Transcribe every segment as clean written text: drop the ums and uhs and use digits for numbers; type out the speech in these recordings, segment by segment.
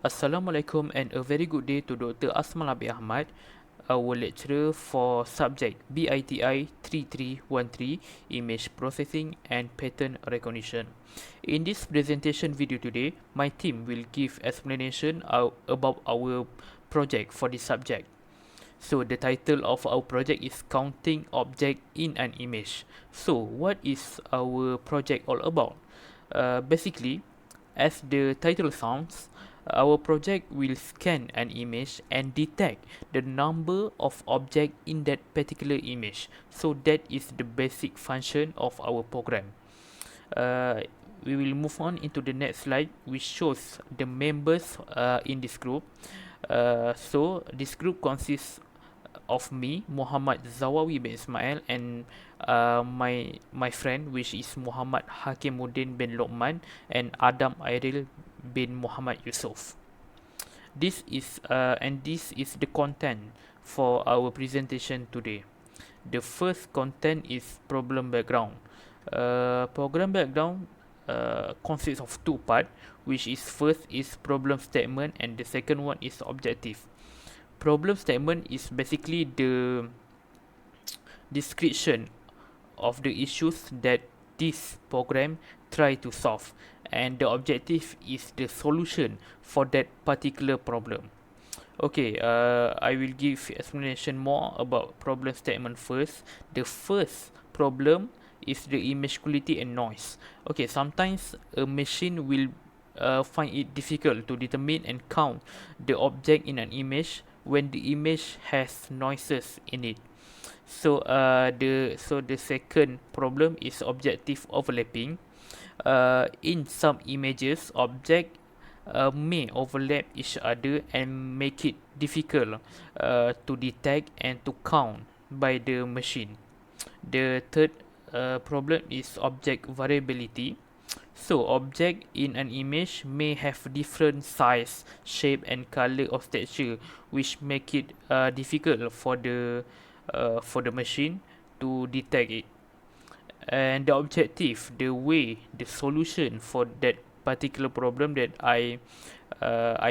Assalamualaikum and a very good day to Dr. Asmal Abi Ahmad, our lecturer for subject BITI 3313 Image Processing and Pattern Recognition. In this presentation video today, my team will give explanation about our project for this subject. So the title of our project is Counting Object in an Image. So what is our project all about? Basically, as the title sounds, our project will scan an image and detect the number of objects in that particular image. So that is the basic function of our program. We will move on into the next slide, which shows the members in this group. So this group consists of me, Muhammad Zawawi bin Ismail, and my friend, which is Muhammad Hakimuddin bin Luqman and Adam Airil bin Muhammad Yusuf. This is the content for our presentation today. The first content is problem background. Program background consists of two parts, which is first is problem statement and the second one is objective. Problem statement is basically the description of the issues that this program try to solve, and the objective is the solution for that particular problem. Okay, I will give explanation more about problem statement first. The first problem is the image quality and noise. Okay, sometimes a machine will find it difficult to determine and count the object in an image when the image has noises in it. So the second problem is objective overlapping. In some images, object may overlap each other and make it difficult to detect and to count by the machine. The third problem is object variability. So object in an image may have different size, shape and color of texture, which make it difficult for the machine to detect it. And the objective, the way, the solution for that particular problem that I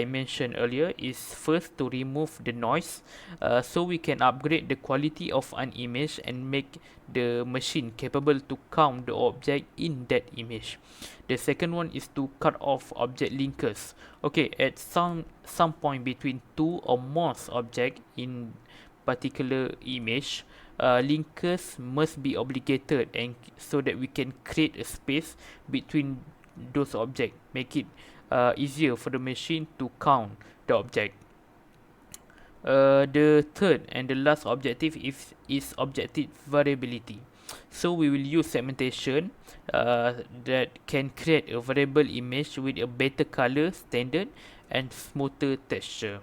mentioned earlier is first to remove the noise, so we can upgrade the quality of an image and make the machine capable to count the object in that image. The second one is to cut off object linkers. Okay, at some point between two or more object in particular image, linkers must be obligated, and so that we can create a space between those objects, make it easier for the machine to count the object. The third and the last objective is objective variability. So we will use segmentation that can create a variable image with a better color standard and smoother texture.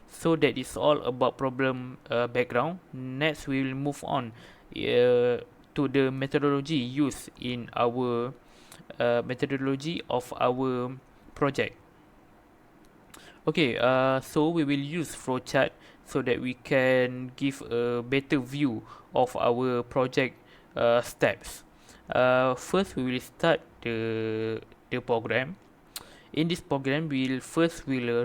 So that is all about problem background. Next, we will move on to the methodology used in our methodology of our project. Okay, so we will use flowchart so that we can give a better view of our project steps. First, we will start the program. In this program, we'll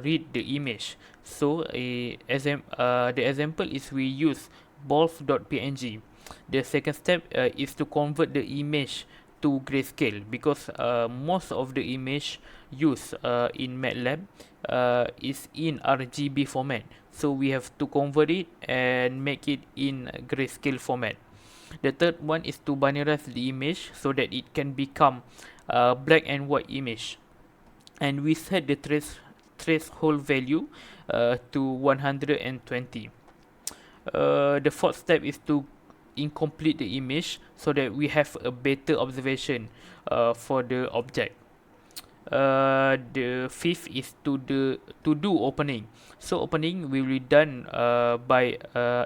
read the image. So the example is we use balls.png. The second step is to convert the image to grayscale, because most of the image used in MATLAB is in RGB format. So we have to convert it and make it in grayscale format. The third one is to binarize the image so that it can become black and white image. And we set the threshold value to 120. The fourth step is to incomplete the image so that we have a better observation for the object. The fifth is to do opening. So opening will be done by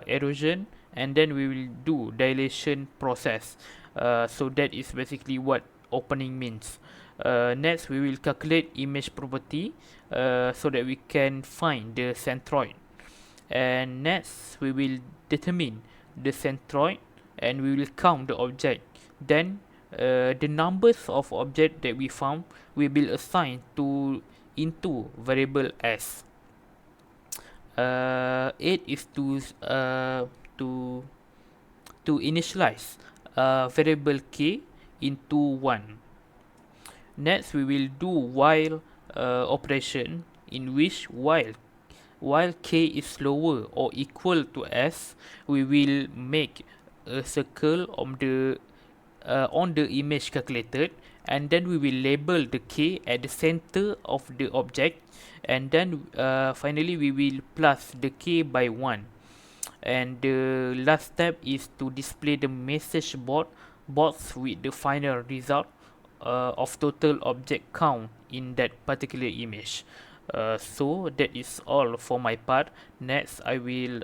erosion, and then we will do dilation process. So that is basically what opening means. Next, we will calculate image property so that we can find the centroid. And next, we will determine the centroid and we will count the object. Then the numbers of object that we found will be assigned to into variable s. 8 is to to initialize variable k into 1. Next, we will do while operation, in which while k is lower or equal to s, we will make a circle on the image calculated, and then we will label the k at the center of the object, and then finally we will plus the k by 1. And the last step is to display the message box with the final result of total object count in that particular image. So that is all for my part. Next, I will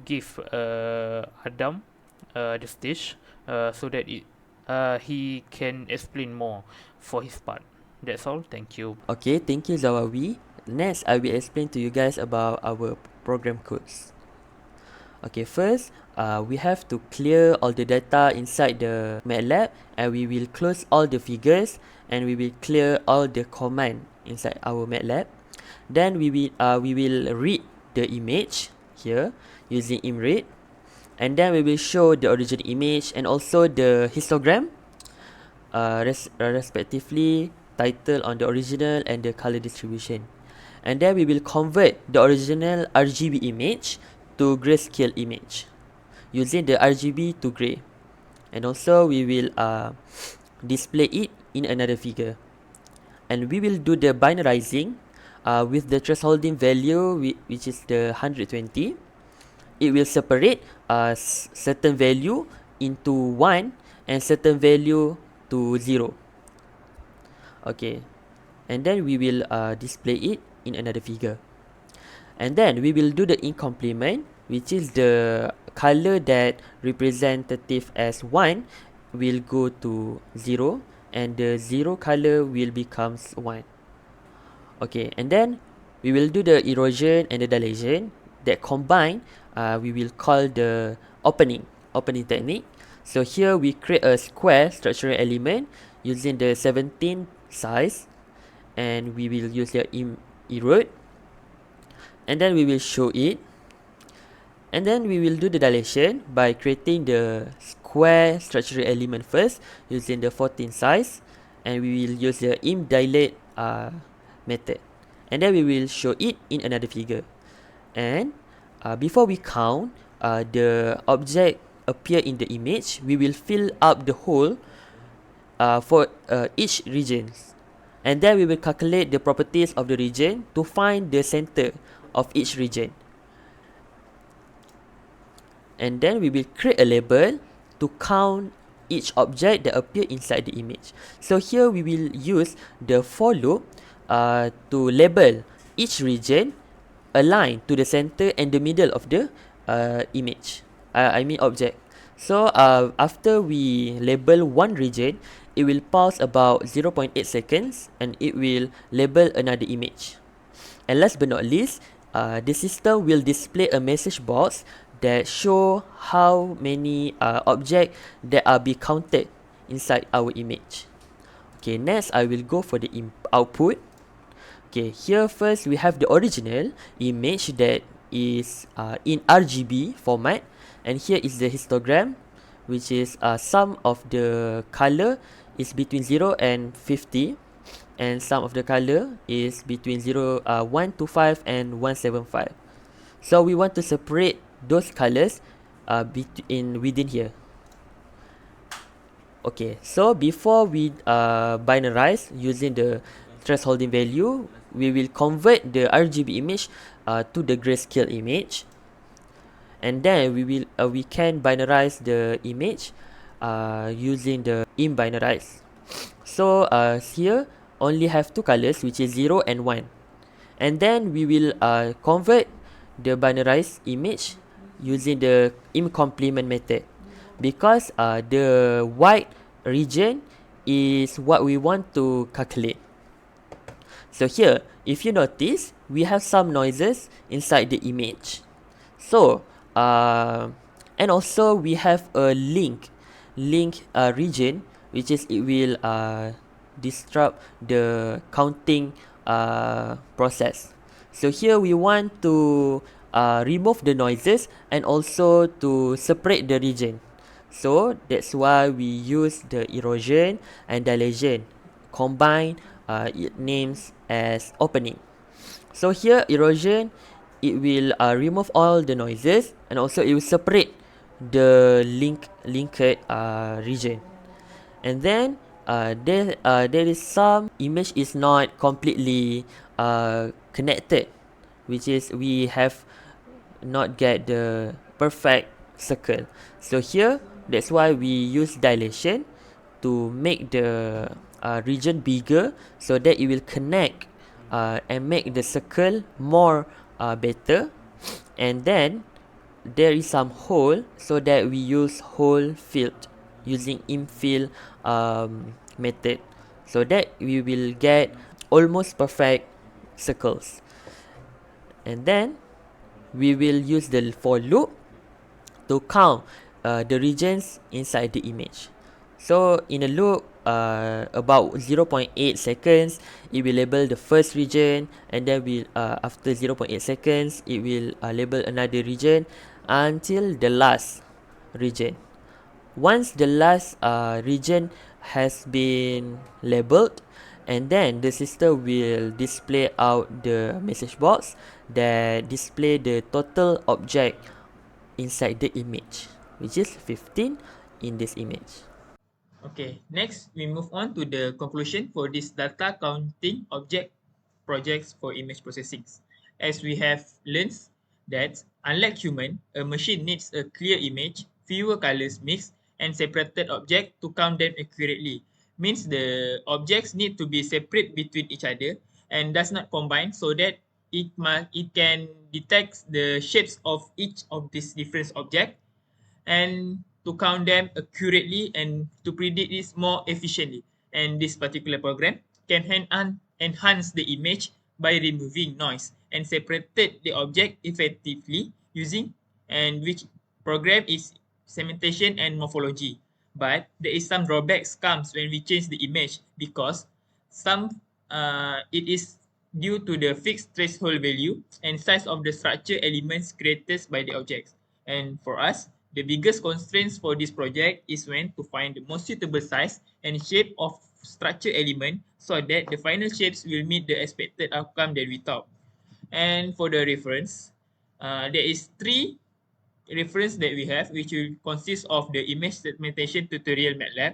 give Adam the stage so that he can explain more for his part. That's all. Thank you. Okay, thank you Zawawi. Next, I will explain to you guys about our program codes. Okay, first, we have to clear all the data inside the MATLAB, and we will close all the figures, and we will clear all the command inside our MATLAB. Then we will read the image here using imread, and then we will show the original image and also the histogram, respectively title on the original and the color distribution. And then we will convert the original RGB image to grayscale image using the RGB to gray, and also we will display it in another figure. And we will do the binarizing with the thresholding value, which is the 120. It will separate certain value into 1 and certain value to 0. Okay, and then we will display it in another figure. And then we will do the incomplement, which is the color that representative as 1 will go to 0, and the 0 color will becomes 1. Okay, and then we will do the erosion and the dilation that combine. We will call the opening technique. So here we create a square structural element using the 17 size, and we will use the erode, and then we will show it. And then we will do the dilation by creating the square structural element first using the 14 size, and we will use the dilate method, and then we will show it in another figure. And before we count the object appear in the image, we will fill up the hole for each region, and then we will calculate the properties of the region to find the center of each region. And then we will create a label to count each object that appear inside the image. So here we will use the for loop to label each region aligned to the center and the middle of the image, object. So after we label one region, it will pause about 0.8 seconds, and it will label another image. And last but not least, the system will display a message box that show how many objects that are be counted inside our image. Okay, next I will go for the output. Okay, here first we have the original image that is in RGB format, and here is the histogram, which is sum of the color is between 0 and 50, and sum of the color is between 125 and 175. So we want to separate those colors within here. Okay, so before we binarize using the thresholding value, we will convert the RGB image to the grayscale image, and then we can binarize the image using the binarize. So here only have two colors, which is 0 and 1, and then we will convert the binarized image using the complement method, because the white region is what we want to calculate. So here, if you notice, we have some noises inside the image. So and also we have a link region, which is it will disrupt the counting process. So here we want to remove the noises and also to separate the region. So that's why we use the erosion and dilation. Combine it names as opening. So here erosion, it will remove all the noises and also it will separate the linked region. And then there is some image is not completely connected, which is we have not get the perfect circle. So here that's why we use dilation to make the region bigger so that it will connect and make the circle more better. And then there is some hole, so that we use hole field using infill method, so that we will get almost perfect circles. And then we will use the for loop to count the regions inside the image. So in a loop, about 0.8 seconds, it will label the first region, and then after 0.8 seconds, it will label another region until the last region. Once the last region has been labeled, and then the system will display out the message box that display the total object inside the image, which is 15 in this image. Okay, next we move on to the conclusion for this data counting object projects for image processing. As we have learned that unlike human, a machine needs a clear image, fewer colors mixed, and separated object to count them accurately. Means the objects need to be separate between each other and does not combine, so that it can detect the shapes of each of these different objects and to count them accurately and to predict this more efficiently. And this particular program can enhance the image by removing noise and separated the object effectively using, and which program is segmentation and morphology. But there is some drawbacks comes when we change the image, because some it is due to the fixed threshold value and size of the structure elements created by the objects. And for us, the biggest constraints for this project is when to find the most suitable size and shape of structure element so that the final shapes will meet the expected outcome that we thought. And for the reference, there is three reference that we have, which will consist of the image segmentation tutorial MATLAB,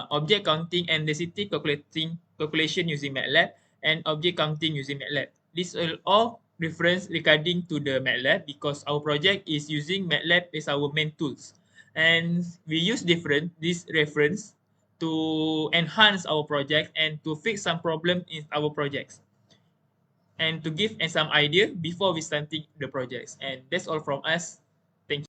object counting and density calculation using MATLAB, and object counting using MATLAB. These are all reference regarding to the MATLAB because our project is using MATLAB as our main tools. And we use this reference to enhance our project and to fix some problem in our projects and to give some idea before we starting the projects. And that's all from us.